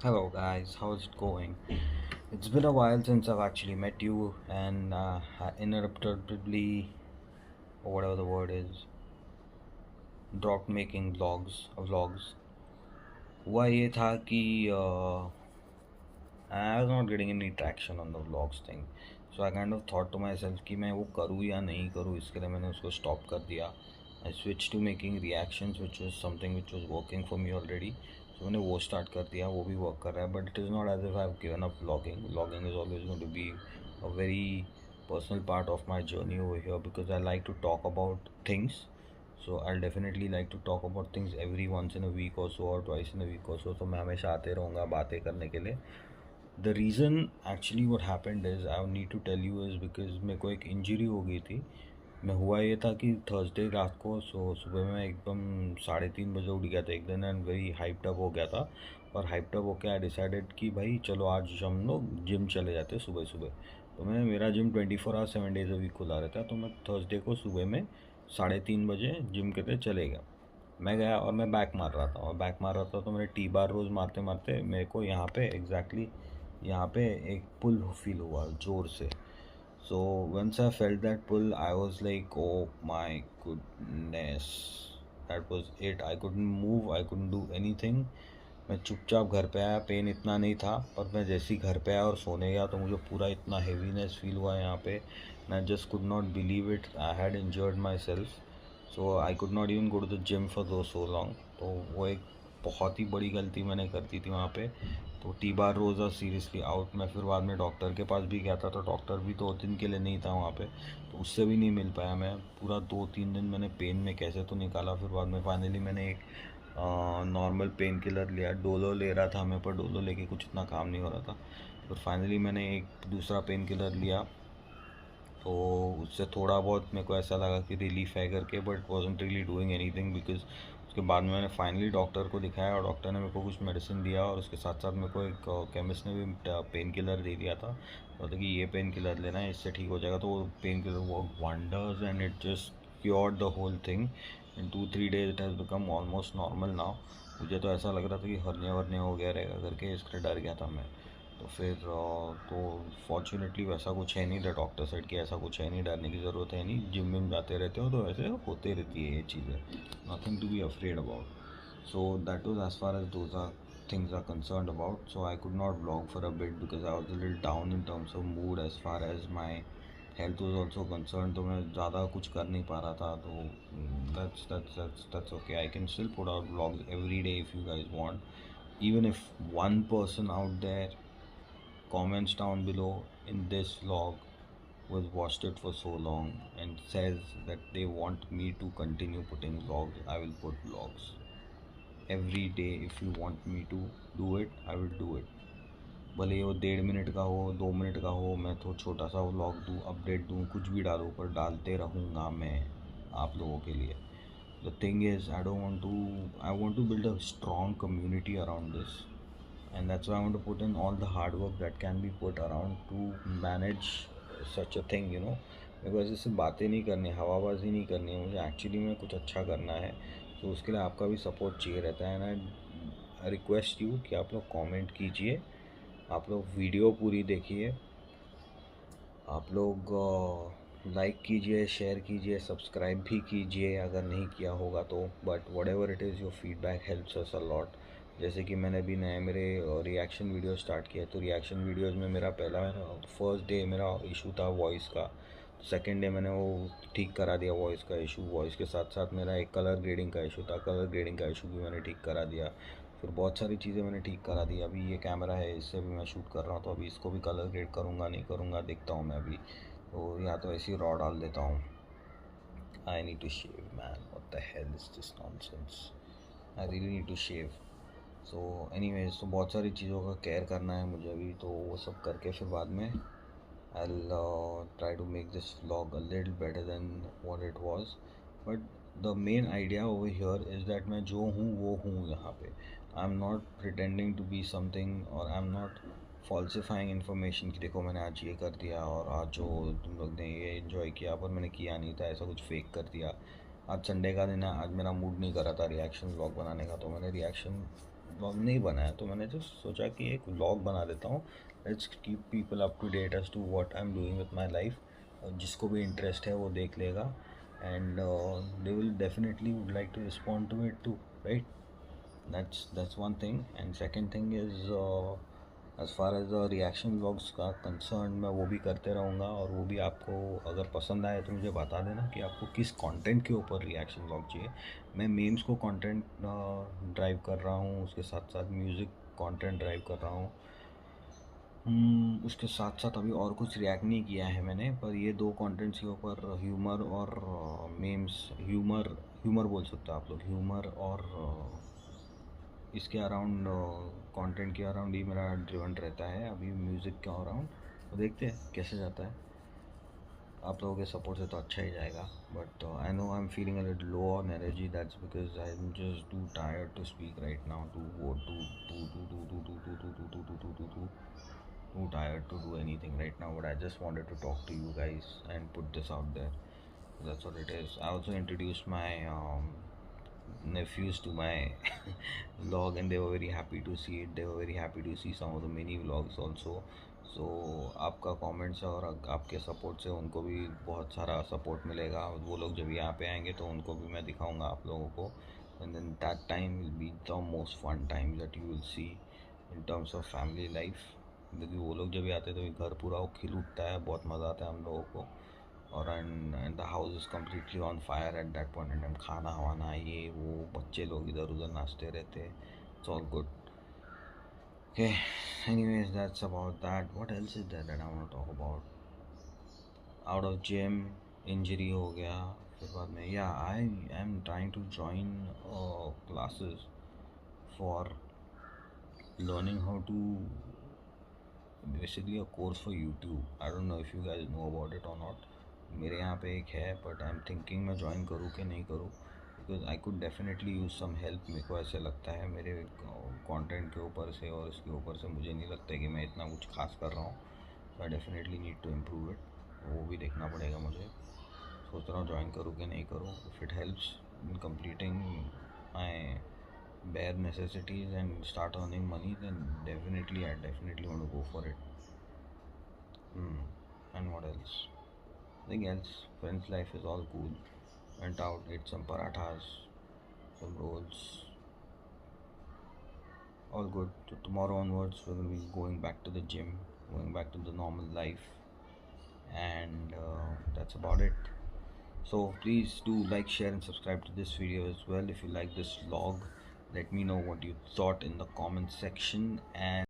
Hello, guys. How's it going? It's been a while since I've actually met you, and I inevitably, or whatever the word is, dropped making vlogs. हुआ ये था कि I was not getting any traction on the vlogs thing, so I kind of thought to myself कि मैं वो करूँ या नहीं करूँ, इसके लिए मैंने उसको stop कर दिया. I switched to making reactions, which was something which was working for me already. So मैंने वो start कर दिया, वो भी work कर रहा है. But it is not as if I've given up vlogging. Vlogging is always going to be a very personal part of my journey over here because I like to talk about things. So I'll definitely like to talk about things every once in a week or so or twice in a week or so. तो मैं हमेशा आते रहूँगा बातें करने के लिए. The reason actually what happened is I need to tell you is because मेरे को एक इंजरी हो गई थी. मैं हुआ ये था कि थर्सडे रात को सुबह में एकदम 3:30 बजे उठ गया था एक दिन एंड वेरी हाइप्ड अप हो गया था. और हाइप्ड अप होकर आई डिसाइडेड कि भाई चलो आज हम लोग जिम चले जाते सुबह सुबह. तो मैं मेरा gym 24 hour 7 days a week खुला रहता है, तो मैं थर्सडे को सुबह में 3:30 बजे जिम के लिए चले गया. मैं गया और मैं बैक मार रहा था तो मैंने टी बार रोज़ मारते मारते मेरे को यहाँ पे यहाँ पे एक पुल फील हुआ ज़ोर से. So once I felt that pull I was like oh my goodness, that was it. I couldn't move, I couldn't do anything. मैं चुपचाप घर पे आया. पेन इतना नहीं था, पर मैं जैसे ही घर पे आया और सोने गया तो मुझे पूरा इतना हेवीनेस फील हुआ यहाँ पे. मैं just could not believe it. I had injured myself. So I could not even go to the gym for do so long. तो वो एक बहुत ही बड़ी गलती मैंने कर दी थी वहाँ पे. तो T bar rows are seriously out. मैं फिर बाद में डॉक्टर के पास भी गया था, तो डॉक्टर भी 2 दिन के लिए नहीं था वहाँ पे, तो उससे भी नहीं मिल पाया. मैं पूरा 2-3 दिन मैंने पेन में कैसे तो निकाला. फिर बाद में फाइनली मैंने एक नॉर्मल पेन किलर लिया. डोलो ले रहा था मैं, पर डोलो लेके कुछ इतना काम नहीं हो रहा था. फिर फाइनली मैंने एक दूसरा पेन किलर लिया, तो उससे थोड़ा बहुत मेरे को ऐसा लगा कि रिलीफ है करके, but wasn't really doing anything because उसके बाद में मैंने फाइनली डॉक्टर को दिखाया और डॉक्टर ने मेरे को कुछ मेडिसिन दिया. और उसके साथ साथ मेरे को एक केमिस्ट ने भी पेन किलर दे दिया था. बोलते कि ये पेन किलर लेना है, इससे ठीक हो जाएगा. तो वो pain killer work wonders and it just cured the whole thing. In 2-3 days it has become almost normal now. मुझे तो ऐसा लग रहा था कि हर्निया वर्निया हो गया रहेगा करके, इसके डर गया था मैं. तो फिर तो फॉर्चुनेटली वैसा कुछ है नहीं. द डॉक्टर सेड कि ऐसा कुछ है नहीं, डरने की ज़रूरत है नहीं. जिम विम जाते रहते हो तो ऐसे होते रहती है ये चीज़ें. Nothing to be afraid about. So that was as far as those are things are concerned about. So I could not vlog for a bit because I was a little down in terms of mood as far as my health was also concerned. तो मैं ज़्यादा कुछ कर नहीं पा रहा था. तो that's okay. I can still put out vlogs every day if you guys want. Even if one person out there comments down below in this vlog who has watched it for so long and says that they want me to continue putting vlogs, I will put vlogs every day. If you want me to do it, I will do it. भले वो 1.5 minute का हो, 2 minute का हो, मैं तो छोटा सा व्लॉग दूँ, अपडेट दूँ, कुछ भी डालूँ, पर डालते रहूँगा मैं आप लोगों के लिए. The thing is, I want to build a strong community around this, and that's why I want to put in all the hard work that can be put around to manage such a thing, you know. Because इससे बातें नहीं करनी, हवाबाजी नहीं करनी है, मुझे actually में कुछ अच्छा करना है. तो उसके लिए आपका भी सपोर्ट चाहिए रहता है. एंड आई रिक्वेस्ट यू कि आप लोग कमेंट कीजिए, आप लोग वीडियो पूरी देखिए, आप लोग लाइक कीजिए, शेयर कीजिए, सब्सक्राइब भी कीजिए अगर नहीं किया होगा तो. But what ever it is, your feedback helps us a lot. जैसे कि मैंने अभी नए मेरे रिएक्शन वीडियो स्टार्ट किया, तो रिएक्शन वीडियोज़ में मेरा फर्स्ट डे मेरा इशू था वॉइस का. सेकेंड डे मैंने वो ठीक करा दिया वॉइस का इशू. वॉइस के साथ साथ मेरा एक कलर ग्रेडिंग का इशू था, कलर ग्रेडिंग का इशू भी मैंने ठीक करा दिया. फिर बहुत सारी चीज़ें मैंने ठीक करा दी. अभी ये कैमरा है, इससे भी मैं शूट कर रहा हूँ, तो अभी इसको भी कलर ग्रेड करूँगा नहीं करूँगा देखता हूँ मैं अभी. तो या तो ऐसे ही रॉ डाल देता हूँ. I need to shave man, what the hell is this nonsense. I really need to shave. So anyways, तो बहुत सारी चीज़ों का केयर करना है मुझे अभी. तो वो सब करके फिर बाद में I'll try to make this vlog a little better than what it was. But the main idea over here is that मैं जो हूँ वो हूँ यहाँ पे. I'm not pretending to be something, और I'm not falsifying information कि देखो मैंने आज ये कर दिया और आज जो तुम लोग ने ये इन्जॉय किया पर मैंने किया नहीं था, ऐसा कुछ फेक कर दिया. आज संडे का दिन है, आज मेरा मूड नहीं कर रहा था रिएक्शन व्लॉग बनाने का, तो मैंने रिएक्शन व्लॉग नहीं बनाया, तो मैंने जस्ट सोचा कि एक व्लॉग बना देता हूँ. Let's keep people up to date as to what I am doing with my life. जिसको भी इंटरेस्ट है वो देख लेगा, and they will definitely would like to respond to it too, right. That's one thing. And second thing is, as far as reaction vlogs का concern, मैं वो भी करते रहूँगा. और वो भी आपको अगर पसंद आए तो मुझे बता देना कि आपको किस कंटेंट के ऊपर रिएक्शन व्लॉग चाहिए. मैं मीम्स को कंटेंट ड्राइव कर रहा हूँ, उसके साथ साथ म्यूज़िक कंटेंट ड्राइव कर रहा हूँ. उसके साथ साथ अभी और कुछ रिएक्ट नहीं किया है मैंने, पर ये दो कंटेंट्स के ऊपर, ह्यूमर और मीम्स. ह्यूमर बोल सकते हो आप लोग, ह्यूमर और इसके अराउंड, कंटेंट के अराउंड ही मेरा ड्रिवन रहता है. अभी म्यूज़िक के अराउंड तो देखते हैं कैसे जाता है. आप लोगों के सपोर्ट से तो अच्छा ही जाएगा. But I know I am feeling a little low on energy. That's because I am just too tired to speak right now, too वो too too tired to do anything right now. But I just wanted to talk to you guys and put this out there. That's what it is. I also introduced my nephews to my vlog, and they were very happy to see it. They were very happy to see some of the mini vlogs also. So आपका comments और आपके support से उनको भी बहुत सारा support मिलेगा. वो लोग जब यहाँ पे आएंगे तो उनको भी मैं दिखाऊंगा आप लोगों को. And then that time will be the most fun time that you will see in terms of family life. क्योंकि वो लोग जब भी आते हैं तो घर पूरा वो खिल उठता है, बहुत मज़ा आता है हम लोगों को. और and the house is completely on fire at that point in time. खाना वाना ये वो, बच्चे लोग इधर उधर नाचते रहते हैं. It's all good. Okay, anyways that's about that. What else is that I want to talk about. Out of gym, injury हो गया, फिर बाद में या I am trying to join classes for learning how to, basically a course for YouTube. I don't know if you guys know about it or not. मेरे यहाँ पे एक है, बट आई एम थिंकिंग मैं ज्वाइन करूँ कि नहीं करूँ, because I could definitely use some help. मेरे को ऐसे लगता है मेरे कंटेंट के ऊपर से और इसके ऊपर से मुझे नहीं लगता कि मैं इतना कुछ खास कर रहा हूँ. So I definitely need to improve it. वो भी देखना पड़ेगा मुझे. सोच रहा हूँ ज्वाइन करूँ कि नहीं करूँ. If it helps in completing my bare necessities and start earning money, then definitely I definitely want to go for it. And what else? Nothing else. Friends life is all cool. Went out, ate some parathas, some rolls, all good. So tomorrow onwards we're going to be going back to the gym, going back to the normal life, and that's about it. So please do like, share and subscribe to this video as well. If you like this vlog, let me know what you thought in the comment section. And